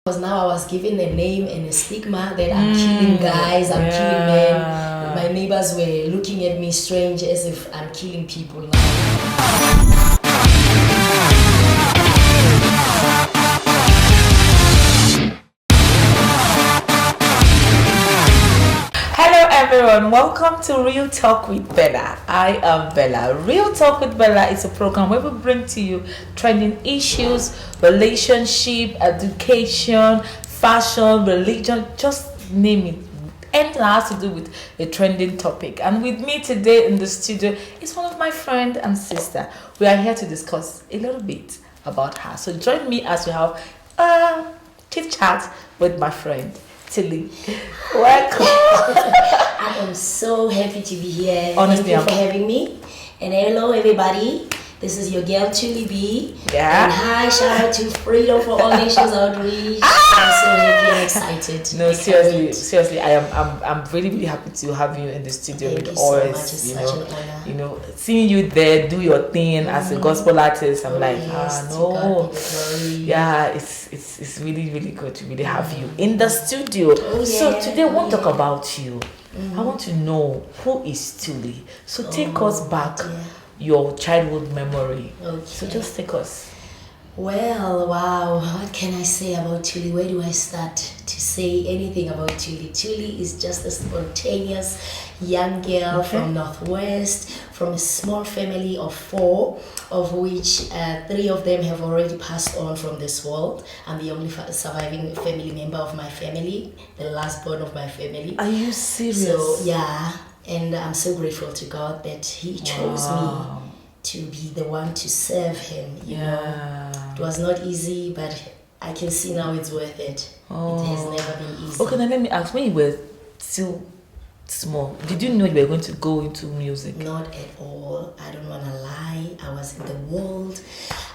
Because now I was given a name and a stigma that I'm killing guys, I'm killing men. My neighbors were looking at me strange as if I'm killing people now. Hello everyone, welcome to Real Talk with Bella. I am Bella. Real Talk with Bella is a program where we bring to you trending issues, relationship, education, fashion, religion, just name it. Anything that has to do with a trending topic. And with me today in the studio is one of my friend and sister. We are here to discuss a little bit about her. So join me as we have a chit chat with my friend Tilly. Welcome. I am so happy to be here. Honestly, Thank you for having me. And hello everybody. This is your girl Tilly B. Yeah. And hi, shout out to Freedom for All Nations Outreach. I'm so happy and excited. No, seriously, I'm really happy to have you in the studio Thank with you so much. us. It's such an honor. Seeing you there do your thing as a gospel artist, I'm like, yes, to God be the glory. yeah, it's really good to really have you in the studio. Oh, So yeah. today I want to talk about you. I want to know who is Tilly. So take us back dear. your childhood memory. Okay. So just take us. Well, wow, what can I say about Tilly? Where do I start to say anything about Tilly? Tilly is just a spontaneous young girl from Northwest, from a small family of 4, of which 3 of them have already passed on from this world. I'm the only surviving family member of my family, the last born of my family. Are you serious? So, yeah, and I'm so grateful to God that He chose me to be the one to serve Him, you know. It was not easy, but I can see now it's worth it. It has never been easy. Okay, now let me ask, when you were still small, did you know you were going to go into music? Not at all. I don't want to lie. I was in the world.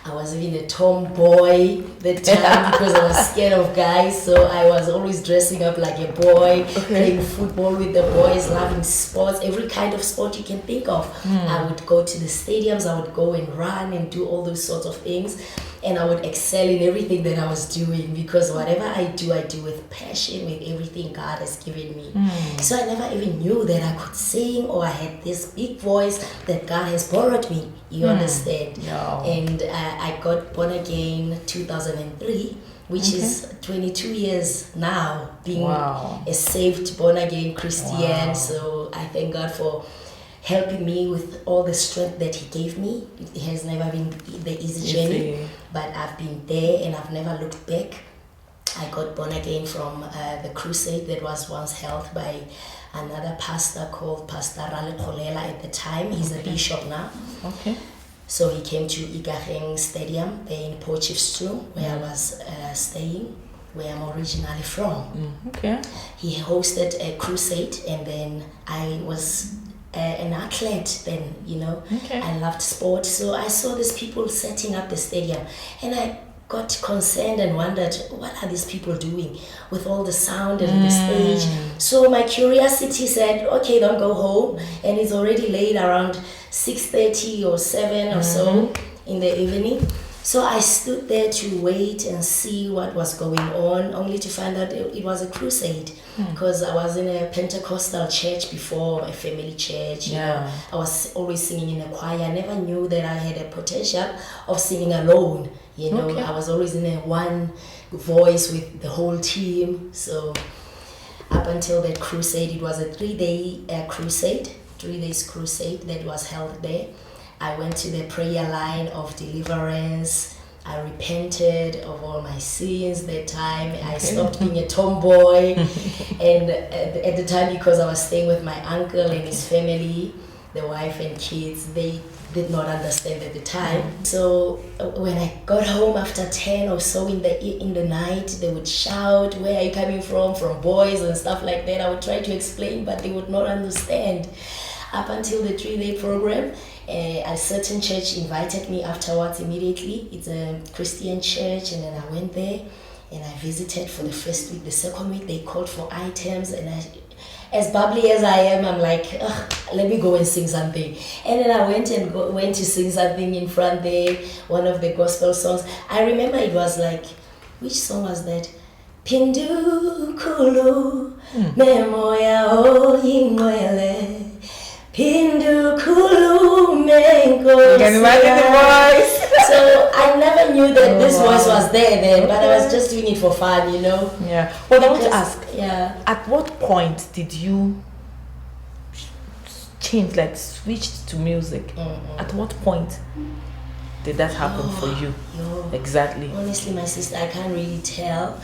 I was even a tomboy that time because I was scared of guys. So I was always dressing up like a boy, playing football with the boys, loving sports, every kind of sport you can think of. I would go to the stadiums. I would go and run and do all those sorts of things. And I would excel in everything that I was doing because whatever I do with passion, with everything God has given me. So I never even knew that I could sing or I had this big voice that God has borrowed me. You understand? No. And I got born again 2003, which is 22 years now being a saved born again Christian. So I thank God for helping me with all the strength that He gave me. It has never been the easy journey, but I've been there and I've never looked back. I got born again from the crusade that was once held by another pastor called Pastor Rale Kolela at the time. He's a bishop now. Okay. So he came to Igaheng Stadium there in Potchefstroom, where I was staying, where I'm originally from. He hosted a crusade, and then I was an athlete then, you know. I loved sport, so I saw these people setting up the stadium, and I got concerned and wondered, what are these people doing with all the sound and the stage? So my curiosity said, okay, don't go home, and it's already late, around 6:30 or 7 or so in the evening. So I stood there to wait and see what was going on, only to find out it was a crusade, because I was in a Pentecostal church before, a family church. You know, I was always singing in a choir. I never knew that I had a potential of singing alone. You know, I was always in a one voice with the whole team. So up until that crusade, it was a 3-day crusade, 3 days crusade that was held there. I went to the prayer line of deliverance. I repented of all my sins that time. I stopped being a tomboy. And at the time, because I was staying with my uncle and his family, the wife and kids, they did not understand at the time. So when I got home after 10 or so in the night, they would shout, where are you coming from boys and stuff like that. I would try to explain, but they would not understand. Up until the 3-day program, a certain church invited me afterwards immediately. It's a Christian church, and then I went there and I visited for the first week. The second week they called for items, and as bubbly as I am, I'm like, let me go and sing something. And then I went to sing something in front there, one of the gospel songs. I remember it was like, which song was that? Pindukulu memoya oyingcwele Pindukulu menkosi. You can imagine the voice. So I never knew that this voice was there then, but I was just doing it for fun, Yeah. Well, I want to ask, at what point did you change, like switched to music? At what point did that happen for you? Exactly. Honestly, my sister, I can't really tell.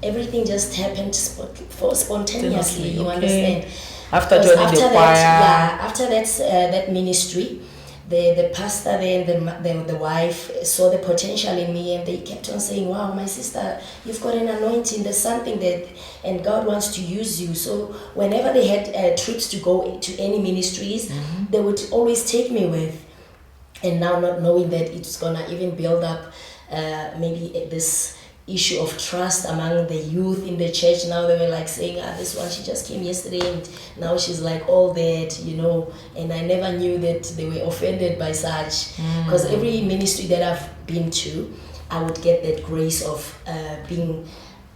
Everything just happened spontaneously. You understand? After joining the choir. After that ministry, the pastor there and the wife saw the potential in me, and they kept on saying, "Wow, my sister, you've got an anointing. There's something that, and God wants to use you." So whenever they had trips to go to any ministries, they would always take me with. And now, not knowing that it's gonna even build up maybe this issue of trust among the youth in the church. Now they were like saying, this one, she just came yesterday and now she's like all that, and I never knew that they were offended by such, because every ministry that I've been to, I would get that grace of being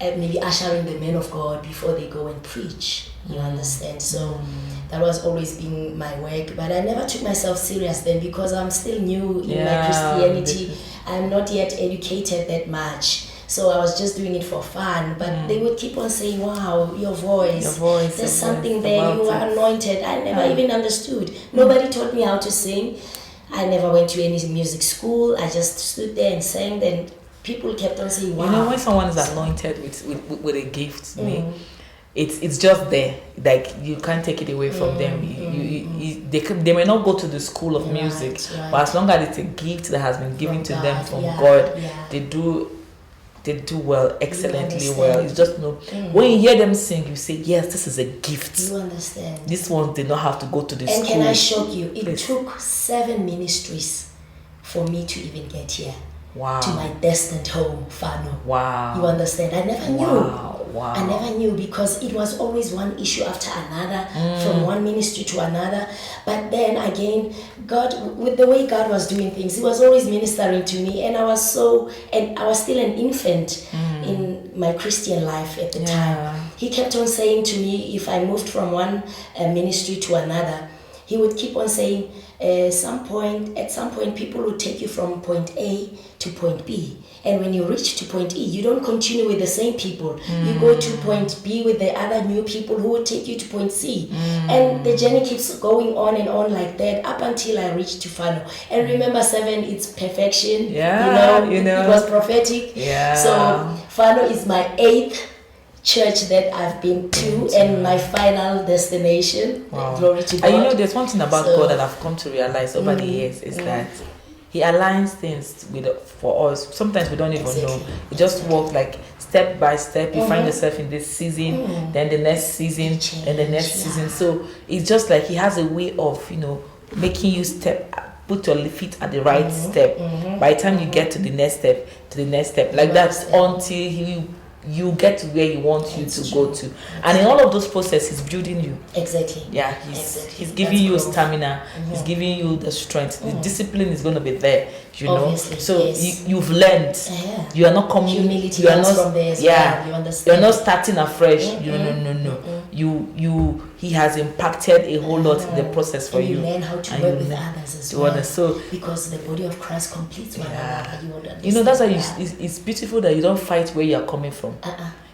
maybe ushering the men of God before they go and preach. You understand? So that was always been my work, but I never took myself serious then, because I'm still new in my Christianity. I'm not yet educated that much. So I was just doing it for fun, but they would keep on saying, "Wow, your voice, there's something there, you are anointed." I never even understood. Nobody taught me how to sing. I never went to any music school. I just stood there and sang. Then people kept on saying, "Wow." When someone is anointed with a gift, it's just there. Like, you can't take it away from them. They may not go to the school of music, but as long as it's a gift that has been given to them from God, they do well, excellently well. It's just when you hear them sing, you say, "Yes, this is a gift." You understand? This one did not have to go to the school. And can I shock you? It took 7 ministries for me to even get here. Wow. To my destined home, Fano. Wow. You understand? I never knew. Wow. I never knew, because it was always one issue after another, from one ministry to another. But then again, God, with the way God was doing things, He was always ministering to me, and I was still an infant in my Christian life at the time. He kept on saying to me, if I moved from one ministry to another, He would keep on saying, at some point, people will take you from point A to point B. And when you reach to point E, you don't continue with the same people. You go to point B with the other new people who will take you to point C. And the journey keeps going on and on like that up until I reach to Fano. And remember, 7, it's perfection. It was prophetic. So Fano is my 8th church that I've been to, and my final destination. Wow. Glory to God. And there's one thing about God that I've come to realize over the years is that He aligns things for us. Sometimes we don't even know. It just works like step by step. You find yourself in this season, then the next season, and the next season. So it's just like He has a way of making you put your feet at the right step. By the time you get to the next step, like that, until you get to where He wants you to go to. And in all of those processes, He's building you. Exactly. Yeah, He's giving you stamina. He's giving you the strength. The discipline is going to be there, Obviously, So you've learned. You are not coming. Humility you are not from there as well. You understand? You're not starting afresh. No. He has impacted a whole lot in the process for you. You learn how to work with others as well. So because the body of Christ completes one another. That's why it's beautiful that you don't fight where you are coming from.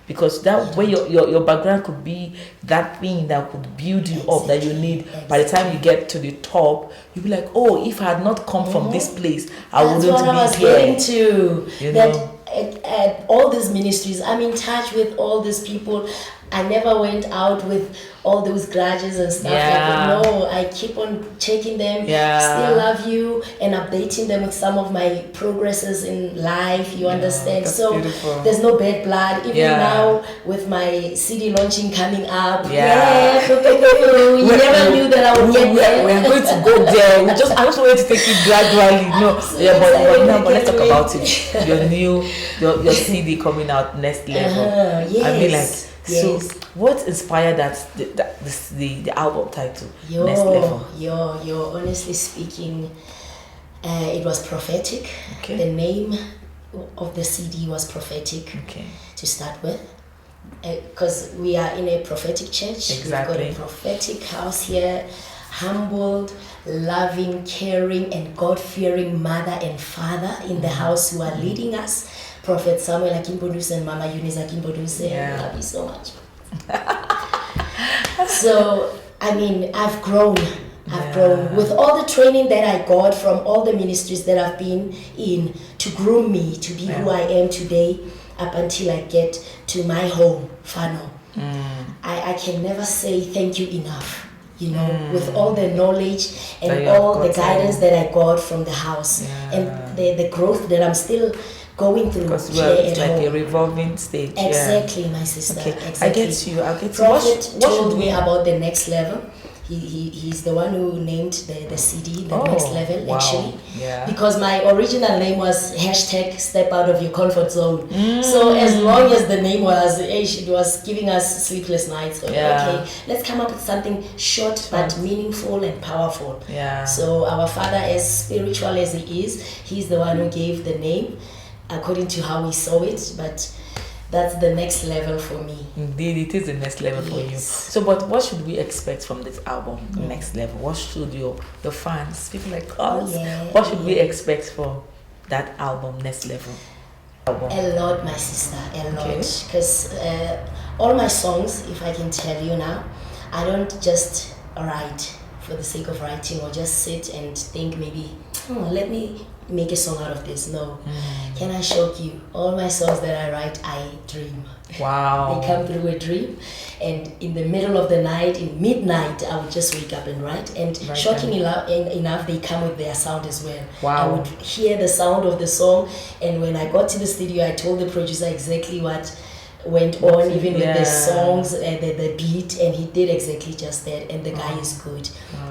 Because that way your background could be that thing that could build you up that you need. By the time you get to the top, you'll be like, oh, if I had not come from this place, I wouldn't be here. That's what I was getting to. That at all these ministries, I'm in touch with all these people. I never went out with all those grudges and stuff like that. No, I keep on checking them, still love you, and updating them with some of my progresses in life. You understand? So beautiful. There's no bad blood. Even now with my CD launching coming up, you never knew that I would get there. We're going to go there. I just wanted to take it gradually. But let's talk about it. Your CD coming out next level. Yes. I mean, like. So, what inspired the album title, Next Level? Honestly speaking, it was prophetic. Okay. The name of the CD was prophetic to start with. because we are in a prophetic church. Exactly. We've got a prophetic house here. Humbled, loving, caring, and God-fearing mother and father in the house who are leading us. Prophet Samuel Akimboduse and Mama Eunice Akimboduse. Yeah. I love you so much. So, I mean, I've grown with all the training that I got from all the ministries that I've been in to groom me to be who I am today up until I get to my home, Fano. I can never say thank you enough, you know, with all the knowledge and all the guidance that I got from the house and the growth that I'm still going through. Because it's like home. a revolving stage. Exactly, my sister. Okay, exactly. I get you. I get you. Prophet told me about the next level. He's the one who named the CD, the next level, actually. Yeah. Because my original name was hashtag step out of your comfort zone. So as long as the name was, it was giving us sleepless nights. So, okay, let's come up with something short but meaningful and powerful. Yeah. So our father, as spiritual as he is, he's the one who gave the name according to how he saw it. But that's the next level for me. Indeed, it is the next level for you. So, but what should we expect from this album, Next Level? What should your fans, people like us, what should we expect from that album, Next Level? A lot, my sister, a lot. Because all my songs, if I can tell you now, I don't just write for the sake of writing or just sit and think maybe, let me make a song out of this. No. Can I shock you? All my songs that I write, I dream. Wow. They come through a dream, and in the middle of the night, in midnight, I would just wake up and write. And shocking enough, they come with their sound as well. Wow. I would hear the sound of the song, and when I got to the studio, I told the producer exactly what went on, even with the songs and the beat, and he did exactly just that. And the guy is good.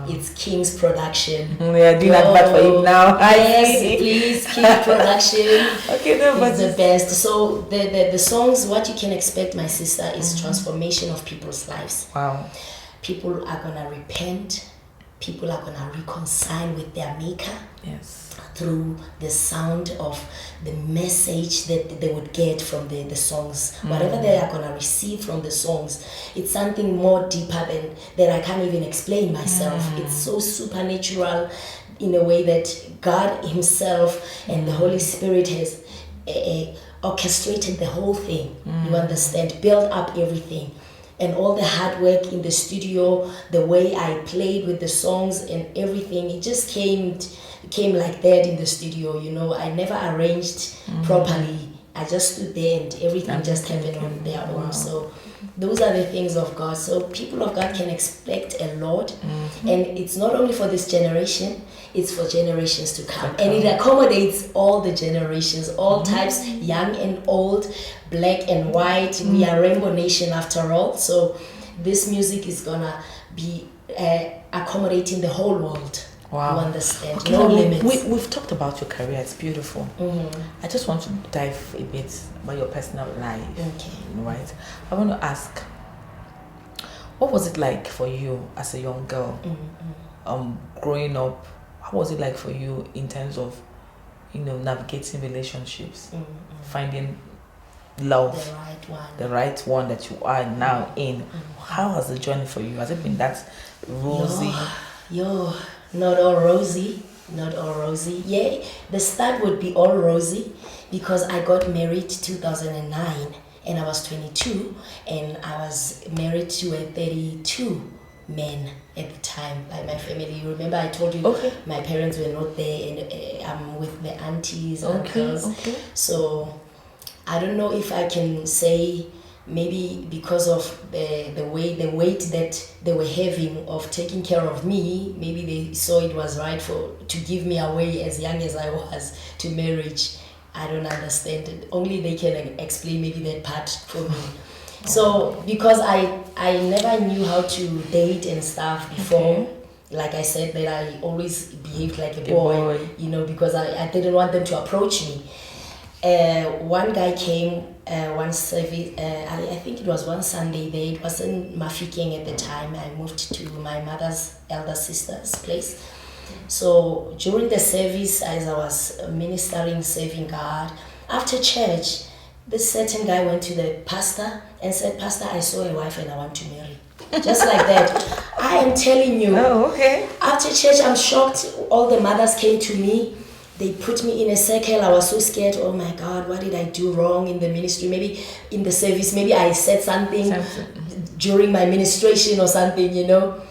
It's King's Production. Yeah, doing advert for him now. Yes, please, King Production. Okay, no, but it's the best. So the songs, what you can expect, my sister, is transformation of people's lives. Wow. People are gonna repent. People are gonna reconcile with their maker. Yes. Through the sound of the message that they would get from the songs. Whatever they are going to receive from the songs, it's something more deeper than that I can't even explain myself. It's so supernatural in a way that God himself and the Holy Spirit has orchestrated the whole thing. You understand? Built up everything. And all the hard work in the studio, the way I played with the songs and everything, it just came like that in the studio, you know. I never arranged properly. I just stood there and everything just happened on their own. So those are the things of God. So people of God can expect a lot. And it's not only for this generation, it's for generations to come. And it accommodates all the generations, all types, young and old, black and white. We are Rainbow Nation after all. So this music is gonna be accommodating the whole world. Wow. You understand? Okay, no limits. We've talked about your career. It's beautiful. I just want to dive a bit about your personal life. Okay. Right. I want to ask, what was it like for you as a young girl, growing up? How was it like for you in terms of, navigating relationships, finding love, the right one that you are now in? How has the journey for you? Has it been that rosy? Not all rosy. Not all rosy. Yeah, the start would be all rosy because I got married 2009 and I was 22 and I was married to a 32 man at the time by my family. You remember I told you my parents were not there and I'm with the aunties and uncles. So I don't know if I can say maybe because of the weight that they were having of taking care of me, maybe they saw it was right to give me away as young as I was to marriage. I don't understand it. Only they can explain maybe that part for me. So because I never knew how to date and stuff before, like I said, that I always behaved like a boy, because I didn't want them to approach me. One guy came one service, I think it was one Sunday there. It was in Mafikeng at the time. I moved to my mother's elder sister's place. So during the service, as I was ministering, serving God, after church, this certain guy went to the pastor and said, Pastor, I saw a wife and I want to marry. Just like that. I am telling you. Oh, okay. After church, I'm shocked. All the mothers came to me. They put me in a circle. I was so scared. Oh my God, what did I do wrong in the ministry? Maybe in the service, maybe I said something during my ministration or something, you know.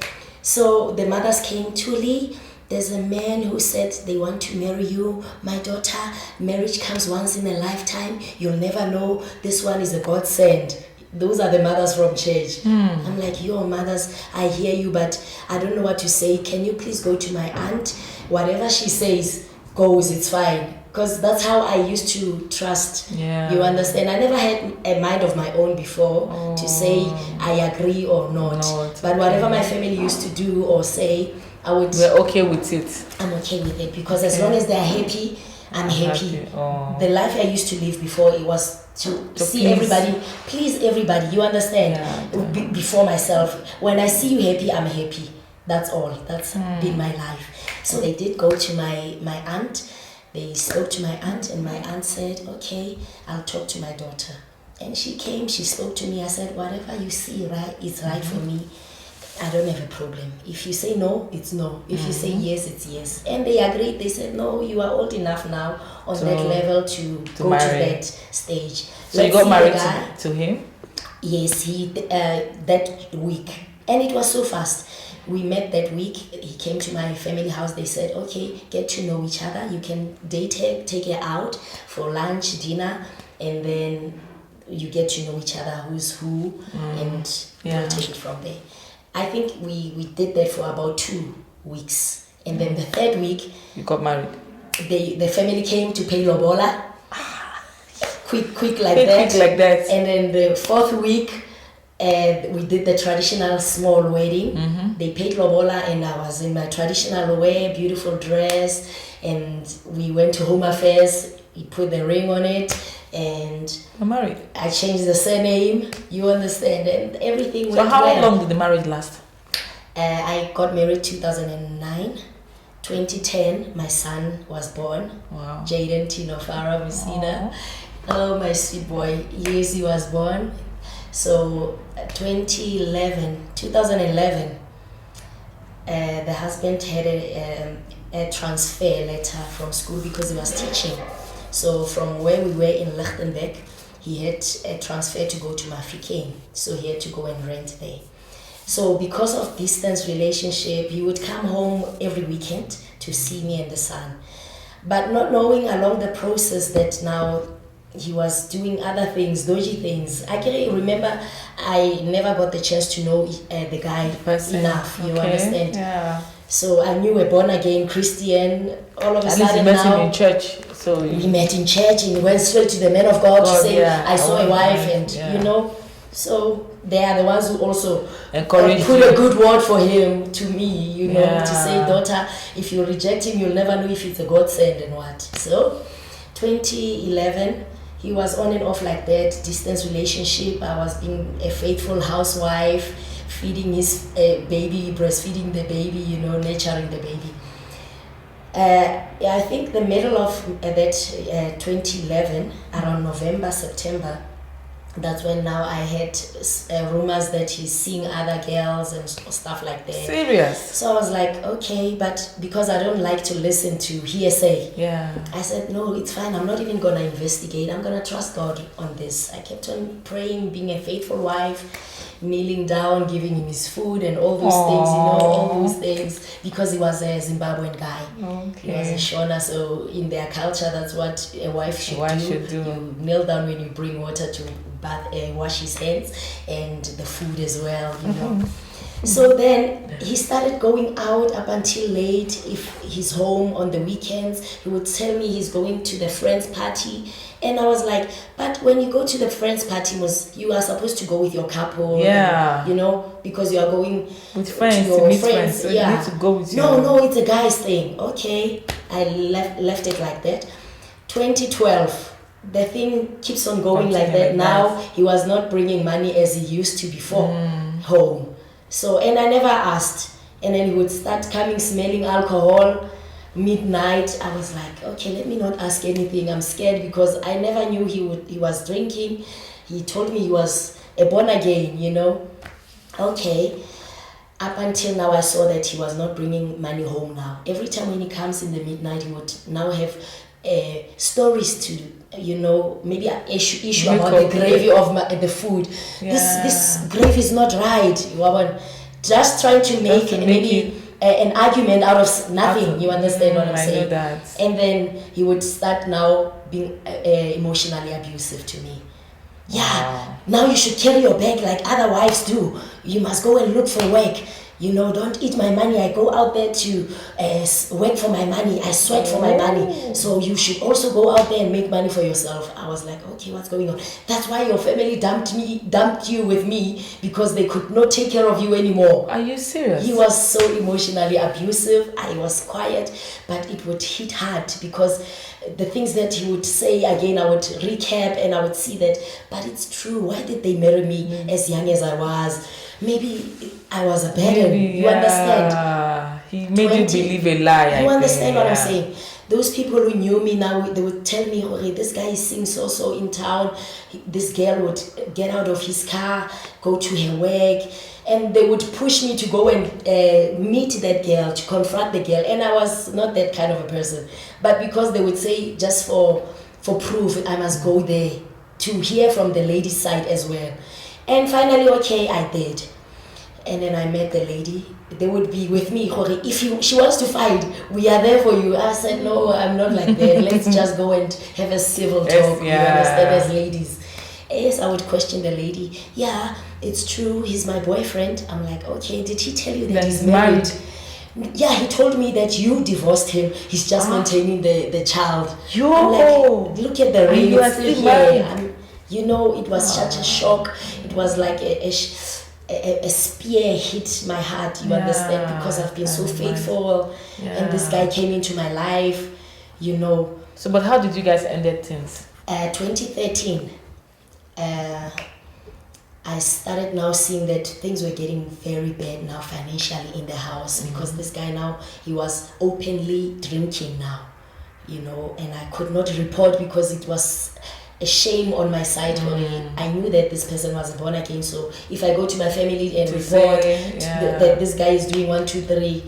So the mothers came, Tuli, there's a man who said they want to marry you. My daughter, marriage comes once in a lifetime. You'll never know. This one is a godsend. Those are the mothers from church. I'm like, yo, mothers, I hear you, but I don't know what to say. Can you please go to my aunt? Whatever she says goes, it's fine. Because that's how I used to trust. Yeah. You understand? I never had a mind of my own before to say I agree or not. But whatever my family used to do or say, I would... We're okay with it. I'm okay with it. Because as long as they're happy, I'm happy. The life I used to live before, it was to see everybody, please everybody, you understand? Before myself. When I see you happy, I'm happy. That's all. That's been my life. So they did go to my aunt. They spoke to my aunt and my aunt said, okay, I'll talk to my daughter. And she came, she spoke to me. I said, whatever you see right is right for me. I don't have a problem. If you say no, it's no. If you say yes, it's yes. And they agreed. They said, no, you are old enough now on that level to go to that stage. So you got married to him? Yes, that week. And it was so fast. We met that week. He came to my family house. They said, okay, get to know each other. You can date her, take her out for lunch, dinner, and then you get to know each other, who's who, and we'll take it from there. I think we did that for about 2 weeks. And then the third week... You got married? The family came to pay lobola. Quick like that. And then the fourth week, we did the traditional small wedding. They paid lobola and I was in my traditional wear, beautiful dress. And we went to Home Affairs. He put the ring on it. And I'm married. I changed the surname, you understand, and everything went well. So how long did the marriage last? I got married 2009. 2010, my son was born. Wow. Jaden Tino Farah Messina. Oh, my sweet boy. Yes, he was born. So 2011, the husband had a transfer letter from school because he was teaching. So from where we were in Lichtenberg, he had a transfer to go to Mafeking. So he had to go and rent there. So because of distance relationship, he would come home every weekend to see me and the son. But not knowing along the process that now he was doing other things, dodgy things. I can remember I never got the chance to know the guy enough, you understand? Yeah. So I knew a born-again Christian. All of a sudden you met him in church. So we met in church and went straight to the man of God to say, I saw a wife and, you know. So they are the ones who also put a good word for him to me, you know, to say, daughter, if you reject him, you'll never know if it's a godsend and what. So 2011, he was on and off like that, distance relationship. I was being a faithful housewife, feeding his baby, breastfeeding the baby, you know, nurturing the baby. I think the middle of that 2011, around November, September, that's when now I had rumors that he's seeing other girls and stuff like that. Serious? So I was like, okay, but because I don't like to listen to hearsay, I said, no, it's fine. I'm not even going to investigate. I'm going to trust God on this. I kept on praying, being a faithful wife, kneeling down, giving him his food and all those things, you know, all those things, because he was a Zimbabwean guy. He was a Shona, so in their culture, that's what a wife should do. You kneel down when you bring water to wash his hands and the food as well, you know. So then he started going out up until late. If he's home on the weekends, he would tell me he's going to the friend's party. And I was like, but when you go to the friend's party, you are supposed to go with your couple, you know, because you are going with friends, to your meet friends. So you need to go with No, it's a guy's thing. Okay, I left it like that. 2012. The thing keeps on going like that. Now he was not bringing money as he used to before home. So, and I never asked. And then he would start coming smelling alcohol. midnight. I was like, okay, let me not ask anything. I'm scared because I never knew he was drinking. He told me he was a born again, you know. Okay. Up until now, I saw that he was not bringing money home now. Every time when he comes in the midnight, he would now have stories to, you know, maybe an issue about the gravy of the food. Yeah. This gravy is not right. Just trying to make maybe an argument out of nothing. You understand what I'm saying? I know that. And then he would start now being emotionally abusive to me. Yeah, wow. Now you should carry your bag like other wives do. You must go and look for work. You know, don't eat my money. I go out there to work for my money. I sweat for my money. So you should also go out there and make money for yourself. I was like, okay, what's going on? That's why your family dumped you with me, because they could not take care of you anymore. Are you serious? He was so emotionally abusive. I was quiet, but it would hit hard because the things that he would say again, I would recap and I would see that, but it's true. Why did they marry me as young as I was? Maybe I was a burden. You understand? He made you believe a lie. You understand what I'm saying? Those people who knew me now, they would tell me, okay, this guy sings so in town. This girl would get out of his car, go to her work, and they would push me to go and meet that girl, to confront the girl. And I was not that kind of a person. But because they would say, just for proof, I must go there to hear from the lady's side as well. And finally, okay, I did. And then I met the lady. They would be with me. If she wants to fight, we are there for you. I said, no, I'm not like that. Let's just go and have a civil talk. You understand, as ladies. Yes, I would question the lady. Yeah, it's true. He's my boyfriend. I'm like, okay, did he tell you that he's married? Yeah, he told me that you divorced him. He's just maintaining the child. I'm like, look at the ring. It's still here. You know, it was such a shock. It was like a spear hit my heart, you understand, because I've been so faithful, and this guy came into my life, you know. So, but how did you guys end things? 2013, I started now seeing that things were getting very bad now financially in the house, because this guy now, he was openly drinking now, you know, and I could not report because it was a shame on my side. I knew that this person was born again, so if I go to my family and report that this guy is doing 1, 2, 3,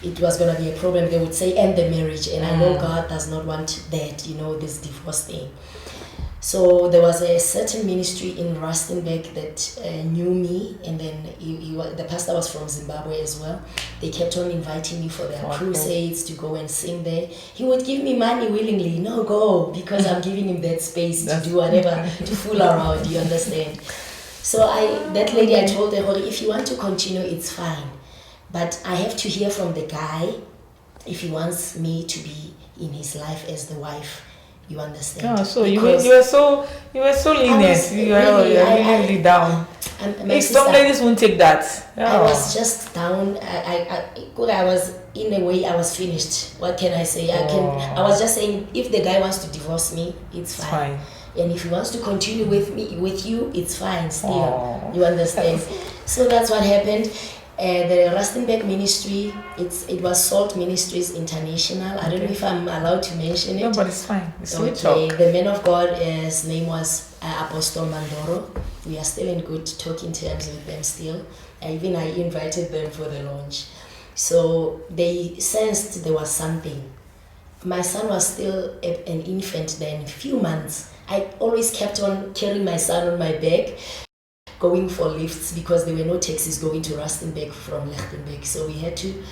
it was going to be a problem. They would say end the marriage, and I know God does not want that, you know, this divorce thing. So there was a certain ministry in Rustenburg that knew me, and then the pastor was from Zimbabwe as well. They kept on inviting me for their crusades to go and sing there. He would give me money willingly. No, go, because I'm giving him that space to do whatever, to fool around, you understand? So that lady, I told her, if you want to continue, it's fine. But I have to hear from the guy if he wants me to be in his life as the wife. You understand? Oh, so you were so lenient. You were really down. Some ladies won't take that. Oh. I was just down. I was, in a way, I was finished. What can I say? I was just saying, if the guy wants to divorce me, it's fine. And if he wants to continue with you, it's fine still. You understand? So that's what happened. The Rustenburg ministry, it was Salt Ministries International. I don't know if I'm allowed to mention it. No, but it's fine. It's okay. The man of God, his name was Apostle Mandoro. We are still in good talking terms with them still. I invited them for the launch. So they sensed there was something. My son was still an infant then, a few months. I always kept on carrying my son on my back, going for lifts, because there were no taxis going to Rustenburg from Lichtenburg. So we had to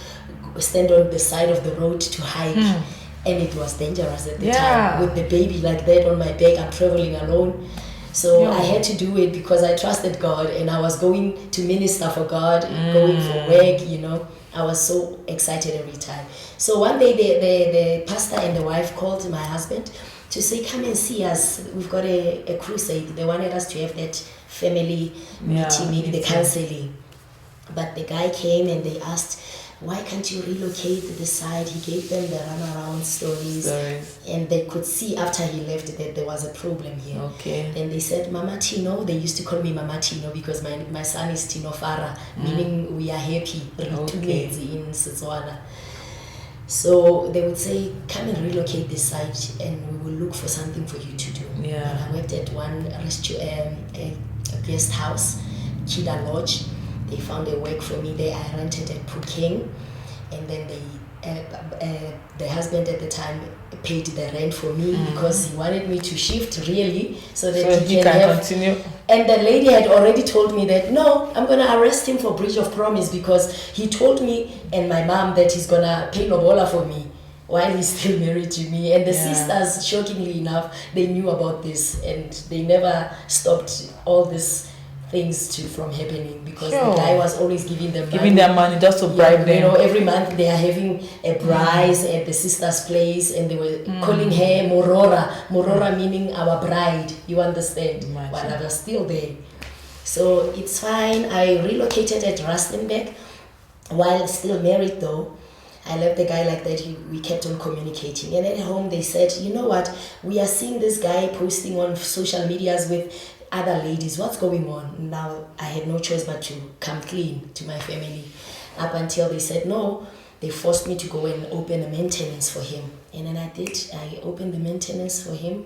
stand on the side of the road to hike. And it was dangerous at the time. With the baby like that on my back, I'm traveling alone. So I had to do it because I trusted God, and I was going to minister for God, going for work, you know. I was so excited every time. So one day the pastor and the wife called my husband to say, come and see us. We've got a crusade. They wanted us to have that family meeting, maybe the counseling. But the guy came and they asked, why can't you relocate to the side? He gave them the runaround stories. And they could see after he left that there was a problem here. Okay. Then they said, Mama Tino. They used to call me Mama Tino because my son is Tino Farah, meaning we are happy. In Setswana. So they would say, come and relocate this site and we will look for something for you to do. Yeah. And I worked at one a guest house, Kida Lodge. They found a work for me there. I rented at Phuket, and then the husband at the time paid the rent for me because he wanted me to shift really so that he can continue. And the lady had already told me that no, I'm gonna arrest him for breach of promise because he told me and my mom that he's gonna pay lobola for me while he's still married to me. And the sisters, shockingly enough, they knew about this and they never stopped all these things from happening because the guy was always giving them money just to bribe them. You know, every month they are having a bride at the sister's place and they were calling her Morora meaning our bride, you understand. Imagine. While I was still there, so it's fine. I relocated at Rustenburg while still married though. I left the guy like that. We kept on communicating, and at home they said, you know what, we are seeing this guy posting on social medias with other ladies, what's going on? Now I had no choice but to come clean to my family, up until they said no. They forced me to go and open a maintenance for him, and then I did. I opened the maintenance for him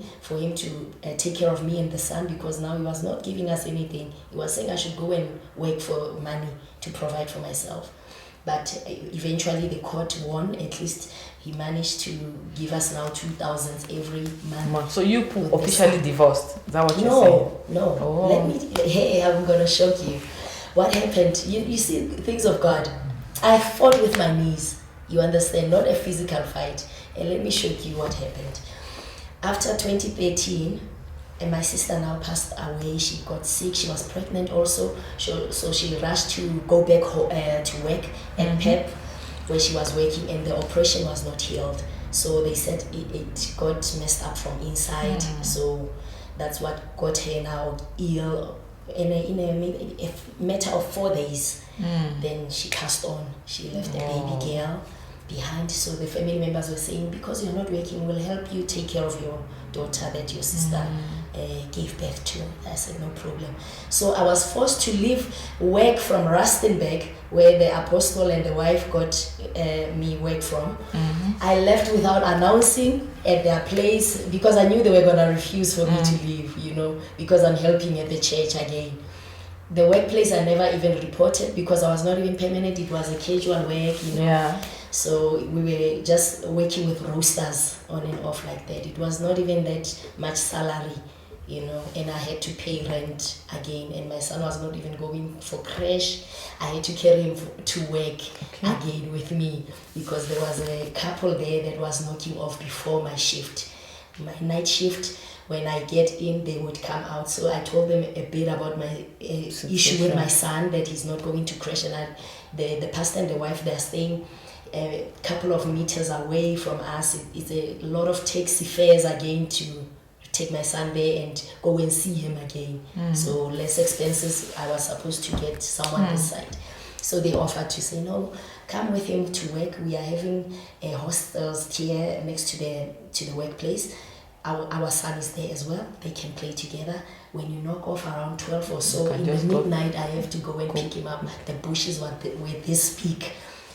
to take care of me and the son, because now he was not giving us anything. He was saying I should go and work for money to provide for myself. But eventually the court won. At least he managed to give us now 2,000 every month. So you officially divorced? Is that what you're saying? No. Oh. Hey, I'm gonna shock you. What happened? You see things of God. I fought with my knees. You understand? Not a physical fight. And let me shock you what happened. After 2013, and my sister now passed away. She got sick. She was pregnant also. So she rushed to go back to work at PEP, where she was working, and the operation was not healed. So they said it got messed up from inside. So that's what got her now ill. In a matter of 4 days, then she passed on. She left a baby girl behind. So the family members were saying, because you're not working, we'll help you take care of your daughter that your sister gave birth to. I said, no problem. So I was forced to leave work from Rustenburg, where the apostle and the wife got me work from. I left without announcing at their place, because I knew they were going to refuse for me to leave, because I'm helping at the church again. The workplace I never even reported, because I was not even permanent. It was a casual work, So we were just working with roasters on and off like that. It was not even that much salary, and I had to pay rent again. And my son was not even going for crash. I had to carry him to work again with me, because there was a couple there that was knocking off before my shift. My night shift, when I get in, they would come out. So I told them a bit about my issue with my son, that he's not going to crash. And the pastor and the wife, they're staying a couple of meters away from us. It's a lot of taxi fares again to take my son there and go and see him again. So less expenses. I was supposed to get someone this side. So they offered to say, no, come with him to work. We are having a hostels here next to the workplace. Our son is there as well. They can play together. When you knock off around 12 or so, in the midnight, I have to go and pick him up. The bushes were this big.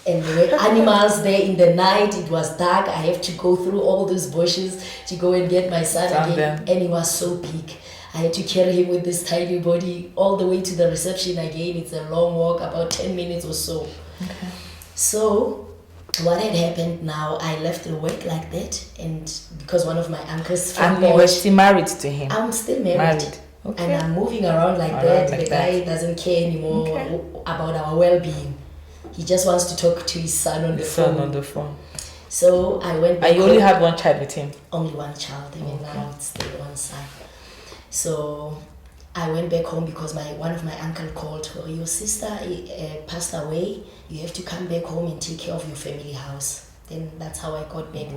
And there were animals there in the night. It was dark. I have to go through all those bushes to go and get my son again. And he was so big. I had to carry him with this tiny body all the way to the reception again. It's a long walk, about 10 minutes or so. So what had happened now, I left the work like that, and because one of my uncles... And you were still married to him? I'm still married. Okay. And I'm moving around like that. The guy doesn't care anymore about our well-being. He just wants to talk to his son on the phone. So I went back. And you only had one child with him? Only one child, even now it's still one son. So I went back home because one of my uncle called her, your sister passed away, you have to come back home and take care of your family house. Then that's how I got back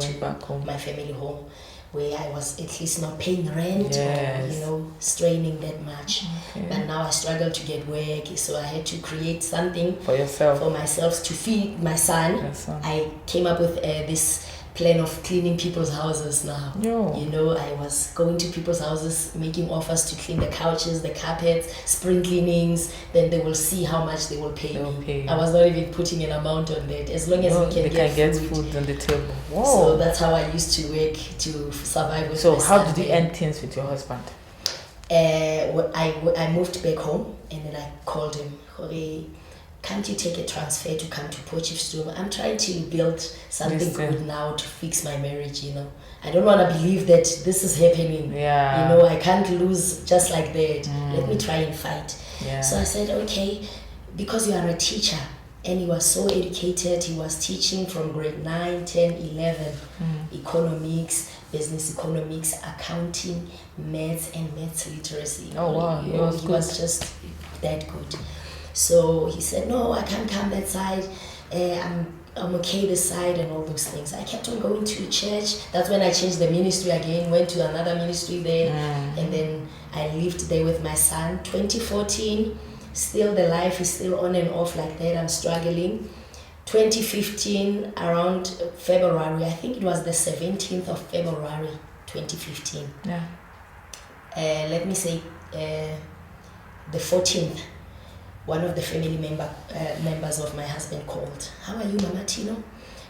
home. My family home, where I was at least not paying rent or, straining that much. But now I struggle to get work, so I had to create something for myself to feed my son. I came up with this plan of cleaning people's houses now. Yo. You know, I was going to people's houses, making offers to clean the couches, the carpets, spring cleanings. Then they will see how much they will pay me. I was not even putting an amount on that. As long as we can get food on the table. Whoa. So that's how I used to work to survive with So my how son. did you end things with your husband? I moved back home, and then I called him. Okay, can't you take a transfer to come to Potchefstroom? I'm trying to build something good now to fix my marriage, you know. I don't want to believe that this is happening. Yeah. You know, I can't lose just like that. Let me try and fight. Yeah. So I said, okay, because you are a teacher, and he was so educated, he was teaching from grade 9, 10, 11, economics, business economics, accounting, maths, and maths literacy. Oh, wow. He was just that good. So he said, no, I can't come that side. I'm okay this side and all those things. I kept on going to church. That's when I changed the ministry again, went to another ministry there. And then I lived there with my son. 2014, still the life is still on and off like that. I'm struggling. 2015, around February, I think it was the 17th of February, 2015. Yeah. Let me say the 14th. One of the family members of my husband called. How are you, Mama Tino?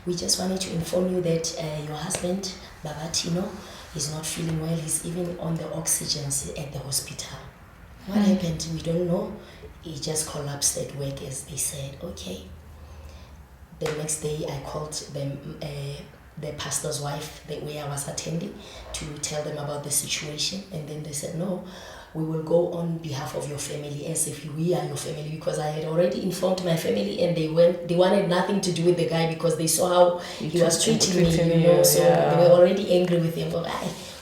We just wanted to inform you that your husband, Baba Tino, is not feeling well. He's even on the oxygen at the hospital. What happened? We don't know. He just collapsed at work, as they said. Okay. The next day, I called them, the pastor's wife, where I was attending, to tell them about the situation. And then they said, no, we will go on behalf of your family as if we are your family, because I had already informed my family, and they wanted nothing to do with the guy because they saw how he was treating me, you know. So they were already angry with him. But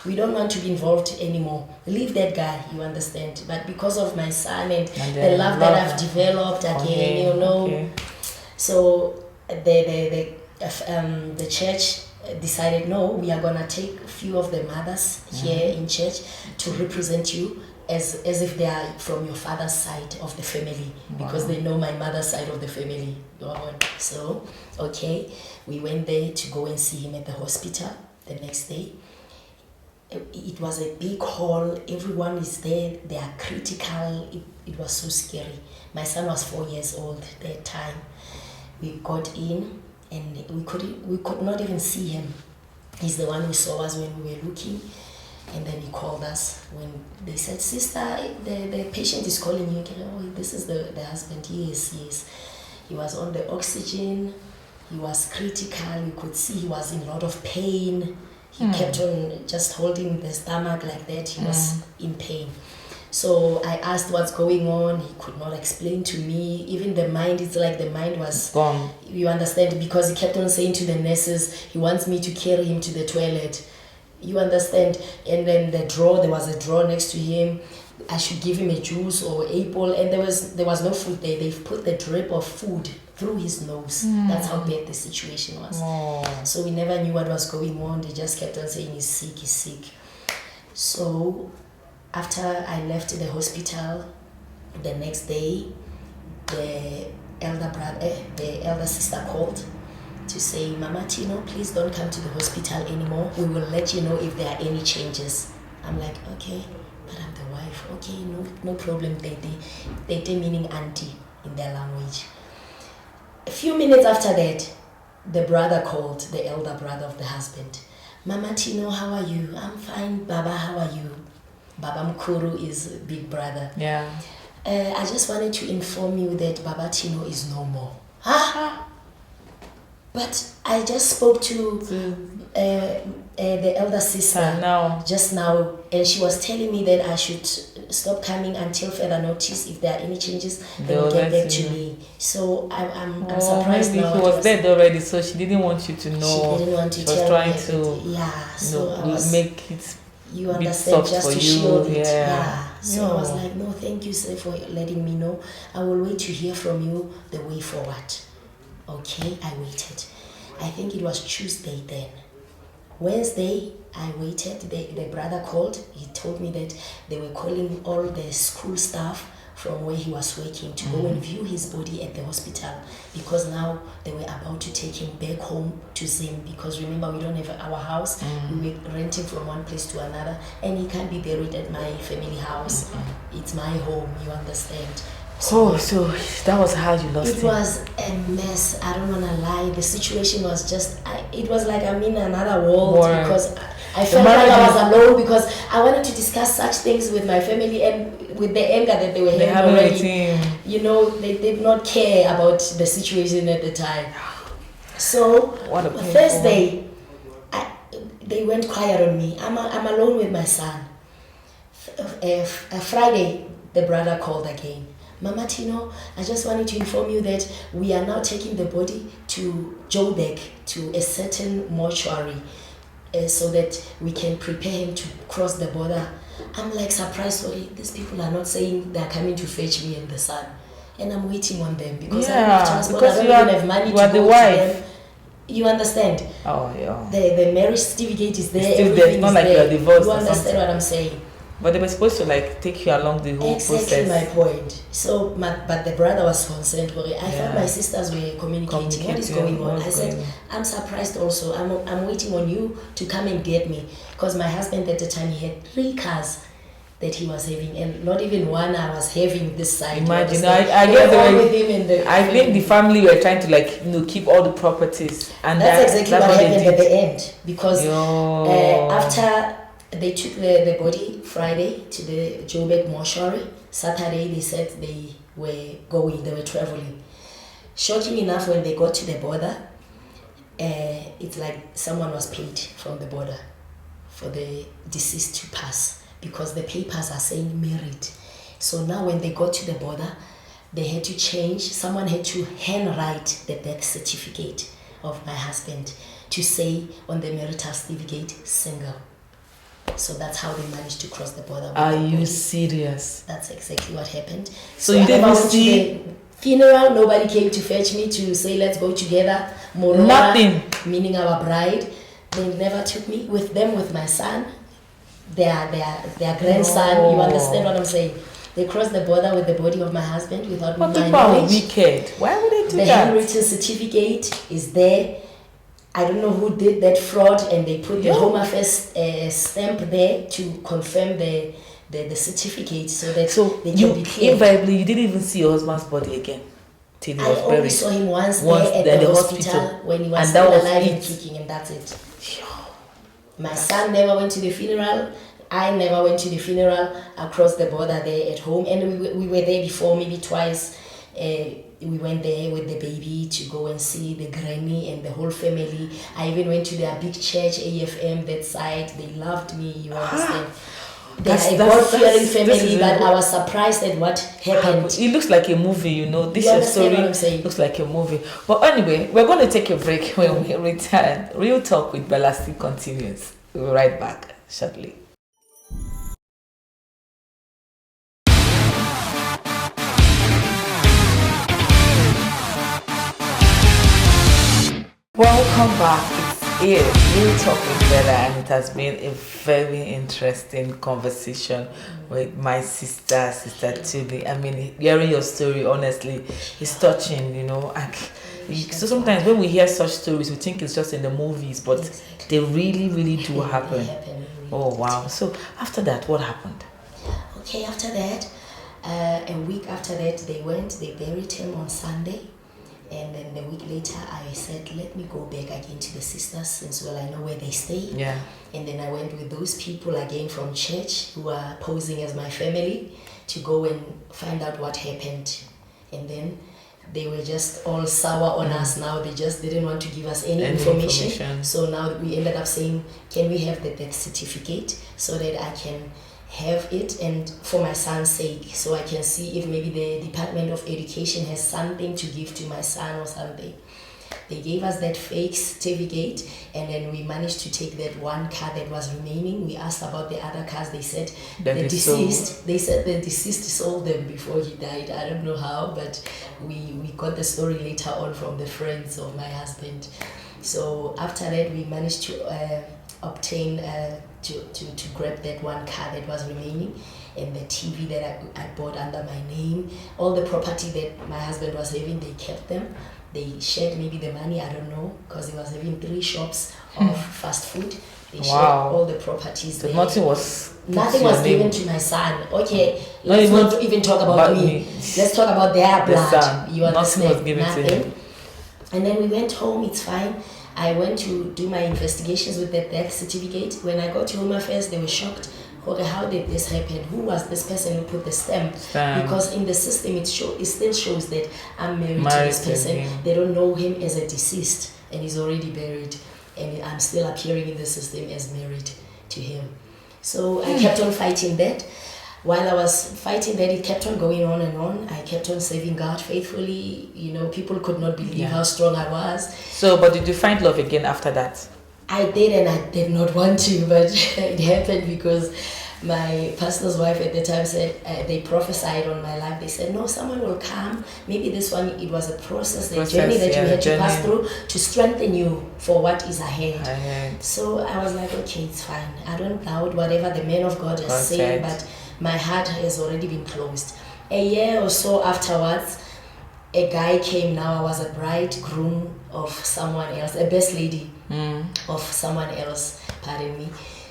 we don't want to be involved anymore. Leave that guy, you understand. But because of my son and the love that I've developed again, you know. Okay. So the church decided, no, we are gonna take a few of the mothers here in church to represent you as if they are from your father's side of the family, because they know my mother's side of the family. So, okay, we went there to go and see him at the hospital the next day. It was a big hall, everyone is there, they are critical. It was so scary. My son was 4 years old at that time. We got in, and we could not even see him. He's the one who saw us when we were looking, and then he called us when they said, sister, the patient is calling you. Oh, this is the husband. Yes. He was on the oxygen. He was critical. You could see he was in a lot of pain. He kept on just holding the stomach like that. He was in pain. So I asked what's going on. He could not explain to me. Even the mind, it's like the mind was gone. You understand? Because he kept on saying to the nurses, he wants me to carry him to the toilet. You understand? And then there was a drawer next to him. I should give him a juice or apple, and there was no food there. They've put the drip of food through his nose. That's how bad the situation was. So we never knew what was going on. They just kept on saying he's sick. So after I left the hospital, the next day, the elder sister called to say, Mama Tino, please don't come to the hospital anymore. We will let you know if there are any changes. I'm like, okay, but I'm the wife. Okay, no problem, Tete meaning auntie in their language. A few minutes after that, the brother called, the elder brother of the husband. Mama Tino, how are you? I'm fine. Baba, how are you? Baba Mkuru is big brother. Yeah. I just wanted to inform you that Baba Tino is no more. But I just spoke to the elder sister just now, and she was telling me that I should stop coming until further notice. If there are any changes, they will get back to me. So I'm surprised maybe now. He was dead already, so she didn't want you to know. She didn't want to tell me. She was trying to make it. You understand, just to shield it. Yeah. So I was like, no, thank you, sir, for letting me know. I will wait to hear from you the way forward. Okay, I waited. I think it was Tuesday then. Wednesday, I waited. The brother called. He told me that they were calling all the school staff from where he was working to go and view his body at the hospital, because now they were about to take him back home to Zim, because remember, we don't have our house. We were renting from one place to another, and he can't be buried at my family house. It's my home, you understand. So that was how you lost him. It was a mess. I don't want to lie. The situation was just, it was like I'm in another world, because I felt like I was alone, because I wanted to discuss such things with my family, and with the anger that they were having already, you know, they did not care about the situation at the time. So Thursday, they went quiet on me. I'm alone with my son. Friday, the brother called again. Mama Tino, I just wanted to inform you that we are now taking the body to Joburg, to a certain mortuary, so that we can prepare him to cross the border. I'm like surprised, sorry, these people are not saying they're coming to fetch me and the son. And I'm waiting on them, because I don't have transport, I don't even have money to go to them. You understand? Oh, yeah. The marriage certificate is there. It's still there. It's not like you're divorced. You understand what I'm saying? But they were supposed to like take you along the whole process. Exactly my point. So, but the brother was concerned for it. I thought my sisters were communicating. What is going on? I said, I'm surprised also. I'm waiting on you to come and get me. Because my husband at the time, he had 3 cars that he was having, and not even one I was having this side. Imagine, I get with him in the I think the family were trying to like, you know, keep all the properties, and that's exactly what happened at the end, because after they took the body Friday to the Joburg mortuary, Saturday they said they were traveling. Shocking enough, when they got to the border, it's like someone was paid from the border for the deceased to pass, because the papers are saying married. So now when they got to the border, they had to change. Someone had to handwrite the death certificate of my husband to say on the marital certificate, single. So that's how they managed to cross the border. Are you serious? That's exactly what happened. So you didn't see the funeral? Nobody came to fetch me to say let's go together. Morora, nothing. Meaning our bride. They never took me with them, with my son, their grandson. You understand what I'm saying? They crossed the border with the body of my husband without my knowledge. But people are wicked. Why would they do that? The handwritten certificate is there. I don't know who did that fraud, and they put the Home Affairs stamp there to confirm the certificate, so that they can be cleared. Invariably, you didn't even see your husband's body again till he was buried. I only saw him once there at the hospital when he was still alive and kicking, and that's it. My son never went to the funeral. I never went to the funeral across the border there at home, and we were there before, maybe twice. We went there with the baby to go and see the granny and the whole family. I even went to their big church, AFM, that side. They loved me, you understand? They're a God-fearing family, but I was surprised at what happened. It looks like a movie, you know. This story looks like a movie. But anyway, we're going to take a break. When we return, Real Talk with Bella still continues. We'll be right back shortly. Welcome back. It's Real Talk with Bella, and it has been a very interesting conversation with my sister Tuli. I mean, hearing your story, honestly, is touching, you know. And so sometimes when we hear such stories, we think it's just in the movies, but they really, really do happen. Oh, wow. So after that, what happened? Okay, after that, a week after that, they buried him on Sunday. And then the week later, I said, let me go back again to the sisters, since, well, I know where they stay. Yeah. And then I went with those people again from church who are posing as my family to go and find out what happened. And then they were just all sour on us now. They just didn't want to give us any information. So now we ended up saying, can we have the death certificate so that I can have it, and for my son's sake, so I can see if maybe the Department of Education has something to give to my son or something. They gave us that fake certificate, and then we managed to take that one car that was remaining. We asked about the other cars. They said the deceased sold them before he died. I don't know how, but we got the story later on from the friends of my husband. So after that, we managed to obtain to grab that one car that was remaining, and the TV that I bought under my name. All the property that my husband was having, they kept them. They shared maybe the money, I don't know, because he was having 3 shops of fast food. They shared all the properties. So nothing was given to my son. Okay, let's not even talk about me. Let's talk about their blood. You understand? Nothing was given to him. And then we went home, it's fine. I went to do my investigations with the death certificate. When I got to Home Affairs, they were shocked. Okay, how did this happen? Who was this person who put the stamp? Because in the system, it still shows that I'm married to this person. They don't know him as a deceased, and he's already buried. And I'm still appearing in the system as married to him. So I kept on fighting that. While I was fighting that, it kept on going on and on. I kept on serving God faithfully. You know, people could not believe how strong I was. So, but did you find love again after that? I did, and I did not want to, but it happened because my pastor's wife at the time said, they prophesied on my life. They said, no, someone will come. Maybe this one, it was a process, a journey that you had to pass through to strengthen you for what is ahead. So I was like, okay, it's fine. I don't doubt whatever the man of God is saying, but my heart has already been closed. A year or so afterwards, a guy came. Now I was a bridegroom of someone else, a best lady of someone else, pardon me.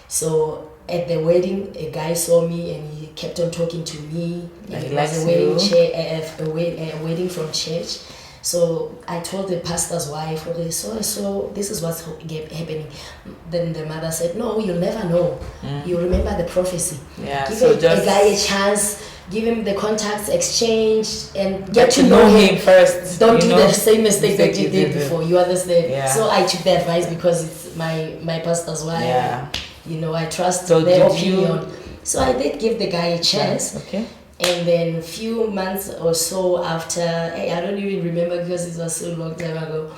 So at the wedding, a guy saw me and he kept on talking to me. It was a wedding from church. So I told the pastor's wife, okay, so this is what's happening. Then the mother said, no, you'll never know. You remember the prophecy. Give a guy a chance, give him the contacts, exchange, and get to know him first. Don't do the same mistake that you did before. You understand? So I took the advice because it's my pastor's wife. You know, I trust their opinion. So I did give the guy a chance. And then a few months or so after, I don't even remember because it was so long time ago,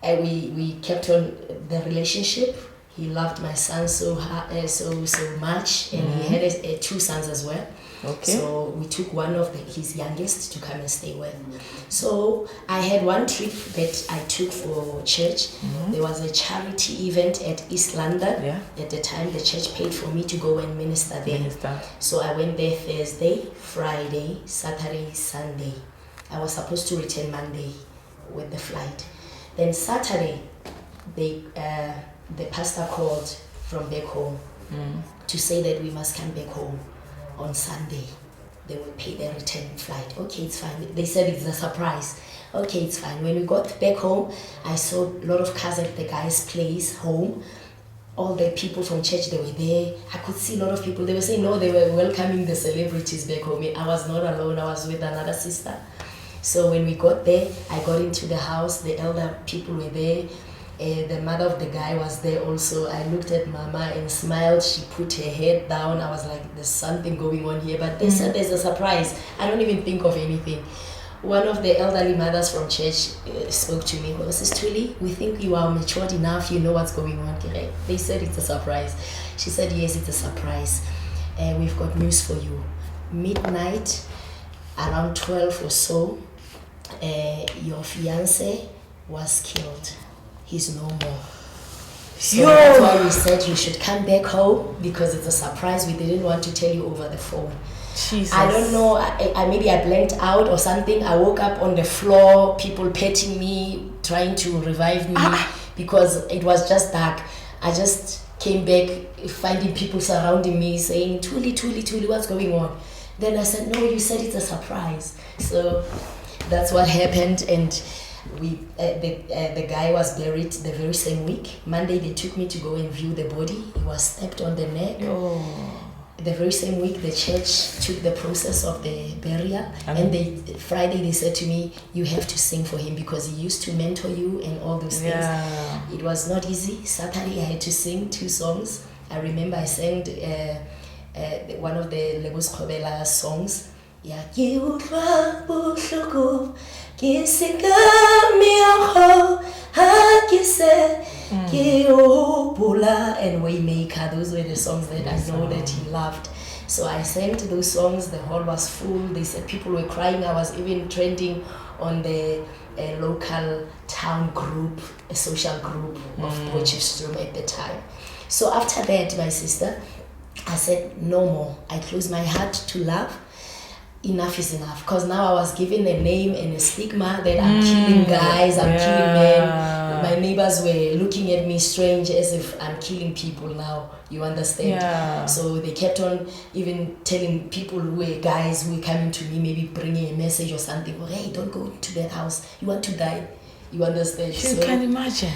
we kept on the relationship. He loved my son so much, and he had 2 sons as well. So we took one of his youngest to come and stay with. So I had one trip that I took for church. There was a charity event at East London. At the time, the church paid for me to go and minister there. So I went there Thursday, Friday, Saturday, Sunday. I was supposed to return Monday with the flight. Then Saturday, the pastor called from back home to say that we must come back home on Sunday. They will pay the return flight. Okay, it's fine. They said it's a surprise. Okay, it's fine. When we got back home, I saw a lot of cars at the guy's place home. All the people from church, they were there. I could see a lot of people. They were saying, no, they were welcoming the celebrities back home. I was not alone. I was with another sister. So when we got there, I got into the house. The elder people were there. The mother of the guy was there also. I looked at Mama and smiled. She put her head down. I was like, there's something going on here. But they said there's a surprise. I don't even think of anything. One of the elderly mothers from church spoke to me. Mrs. Tuli, we think you are matured enough. You know what's going on. They said it's a surprise. She said, yes, it's a surprise. We've got news for you. Midnight, around 12 or so, your fiancé was killed. He's no more. So that's why we said you should come back home, because it's a surprise. We didn't want to tell you over the phone. Jesus. I don't know, maybe I blanked out or something. I woke up on the floor, people petting me, trying to revive me, because it was just dark. I just came back, finding people surrounding me saying, Tuli, Tuli, Tuli, what's going on? Then I said, no, you said it's a surprise. So that's what happened. And the guy was buried the very same week. Monday they took me to go and view the body. He was stabbed on the neck. The very same week the church took the process of the burial, and Friday they said to me, you have to sing for him because he used to mentor you and all those things. It was not easy. Saturday I had to sing 2 songs. I remember I sang one of the Legos Kobela songs. And Waymaker, those were the songs that I know that he loved. So I sang to those songs. The hall was full. They said people were crying. I was even trending on the local town group, a social group of Potchefstroom at the time. So after that, my sister, I said, no more. I closed my heart to love. Enough is enough. Because now I was given a name and a stigma that I'm killing guys, I'm killing men. My neighbors were looking at me strange as if I'm killing people now. You understand? Yeah. So they kept on even telling people who were guys who were coming to me, maybe bringing a message or something. Oh, hey, don't go to that house. You want to die. You understand? You can imagine.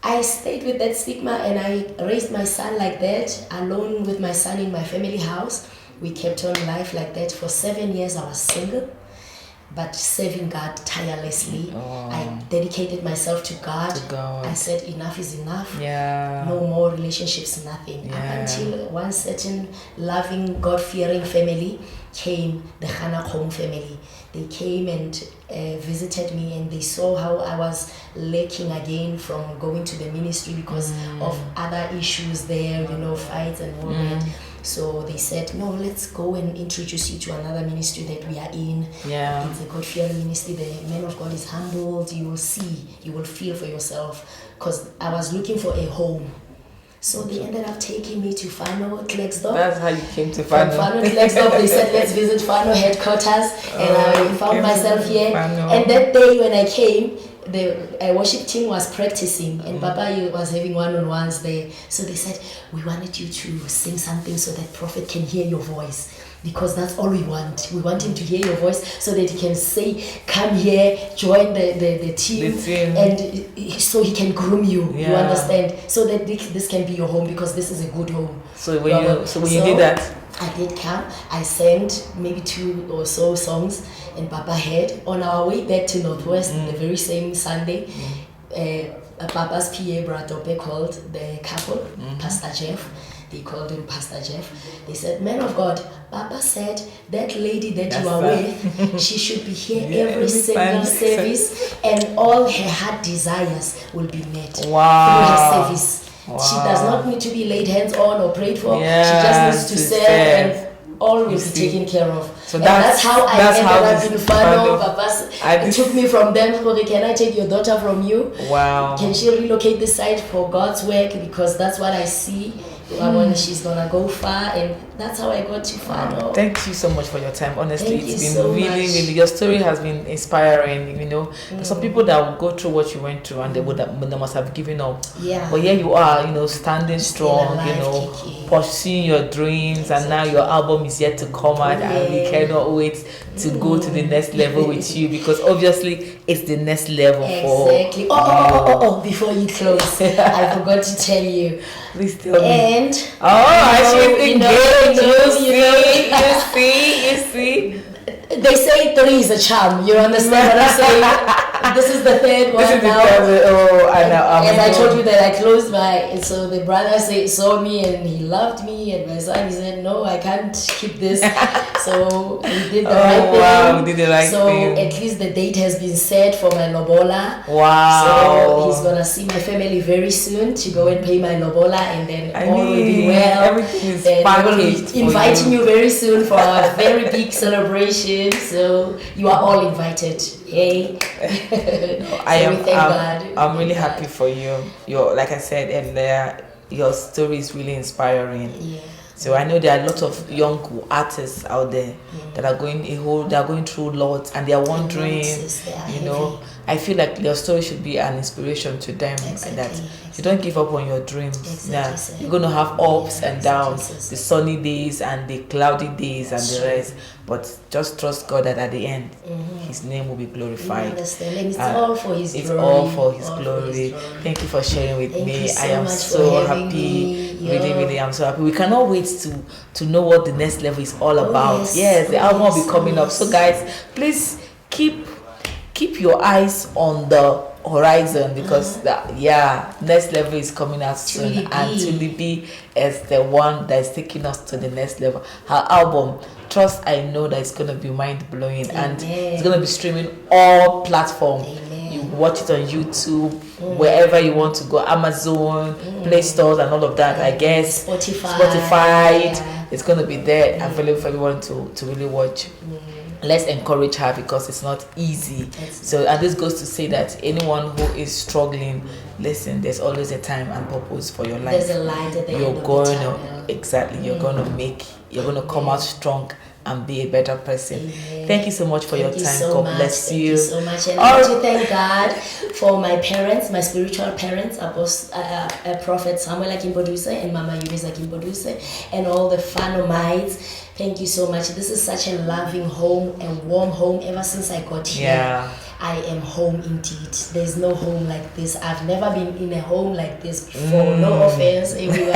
I stayed with that stigma and I raised my son like that, alone with my son in my family house. We kept on life like that. For 7 years I was single, but serving God tirelessly. I dedicated myself to God. I said enough is enough. No more relationships, nothing. Up until one certain loving, God-fearing family came, the Hannah Home family. They came and visited me, and they saw how I was lacking again from going to the ministry because of other issues there, fights and all that. So they said, no, let's go and introduce you to another ministry that we are in. It's a God-fearing ministry. The man of God is humbled. You will see, you will feel for yourself. Because I was looking for a home. So they ended up taking me to Fano, Klerksdorp. That's how you came to Fano. From Fano, Klerksdorp, they said, let's visit Fano headquarters. And I found myself here. And that day when I came, the worship team was practicing and Papa was having one-on-ones there. So they said, we wanted you to sing something so that Prophet can hear your voice. Because that's all we want. We want him to hear your voice so that he can say, come here, join the team. And so he can groom you, you understand? So that this can be your home because this is a good home. So when you did that? I did come. I sang maybe 2 or so songs and Papa heard. On our way back to Northwest, the very same Sunday, Papa's PA Bratope called the couple, Pastor Jeff. They called him Pastor Jeff. They said, man of God, Papa said that lady that you are with, she should be here every single service and all her heart desires will be met through her service. She does not need to be laid hands on or prayed for. She just needs to serve and all will be taken care of. So that's how I ended up in Fano. Papa took me from them. Can I take your daughter from you? Wow. Can she relocate this side for God's work? Because that's what I see. She's gonna go far, and that's how I got to Fano. Thank you so much for your time. Honestly, it's been so really, your story has been inspiring. There's some people that will go through what you went through and they must have given up. But here you are, standing strong, pursuing your dreams, and now your album is yet to come out, and we cannot wait to go to the next level with you because obviously it's the next level for you. Before you close, I forgot to tell you. Please tell me. And she's engaged. You see. They say 3 is a charm. You understand what I'm saying? This is the third one now. As I told you that I closed and so the brother saw me and he loved me, and my son, he said, no, I can't keep this. So we did the right thing. Wow, we did the right thing. So at least the date has been set for my lobola. Wow. So he's gonna see my family very soon to go and pay my lobola, and then all will be well. Everything is packaged. We'll be inviting you very soon for our very big celebration. So you are all invited. Hey. I'm really happy for you. Like I said earlier, your story is really inspiring. So I know there are a lot of young artists out there that are going through lots, and they are wondering, I feel like your story should be an inspiration to them, that you don't give up on your dreams. You're going to have ups and downs, the sunny days and the cloudy days and the rest, but just trust God that at the end, His name will be glorified. And it's all for His glory. It's all for His glory. Thank you for sharing with me. I am so happy. Really, I'm so happy. We cannot wait to know what the next level is all about. Yes, the album will be coming up. So guys, please keep your eyes on the horizon because next level is coming out soon, and Tulibi is the one that is taking us to the next level. Her album, trust I know that it's gonna be mind blowing, and it's gonna be streaming all platforms. You watch it on YouTube, wherever you want to go, Amazon, Play Stores, and all of that. I guess Spotify. It's gonna be there available for everyone to really watch. Let's encourage her because it's not easy. So, and this goes to say that anyone who is struggling, listen, there's always a time and purpose for your life. There's a light at the end of the tunnel. exactly, you're gonna come out strong and be a better person. Amen. Thank you so much for your time. God bless you. Thank you so much. And I want to thank God for my parents, my spiritual parents, Prophet Samuel Akimboduse and Mama Eunice Akimboduse, and all the Fanomites. Thank you so much. This is such a loving home and warm home. Ever since I got here, I am home indeed. There's no home like this. I've never been in a home like this before. No offense, everyone.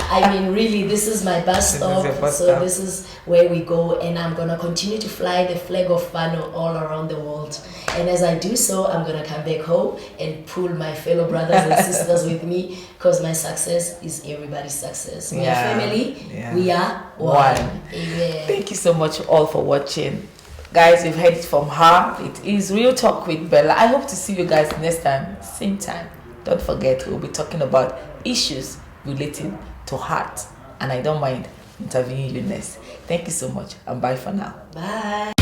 I mean, really, this is my bus stop. This is where we go, and I'm gonna continue to fly the flag of Fano all around the world. And as I do so, I'm gonna come back home and pull my fellow brothers and sisters with me, because my success is everybody's success. My family, we are one. Amen. Thank you so much all for watching. Guys, you've heard it from her. It is Real Talk with Bella. I hope to see you guys next time, same time. Don't forget, we'll be talking about issues relating to heart. And I don't mind interviewing you next. Thank you so much, and bye for now. Bye.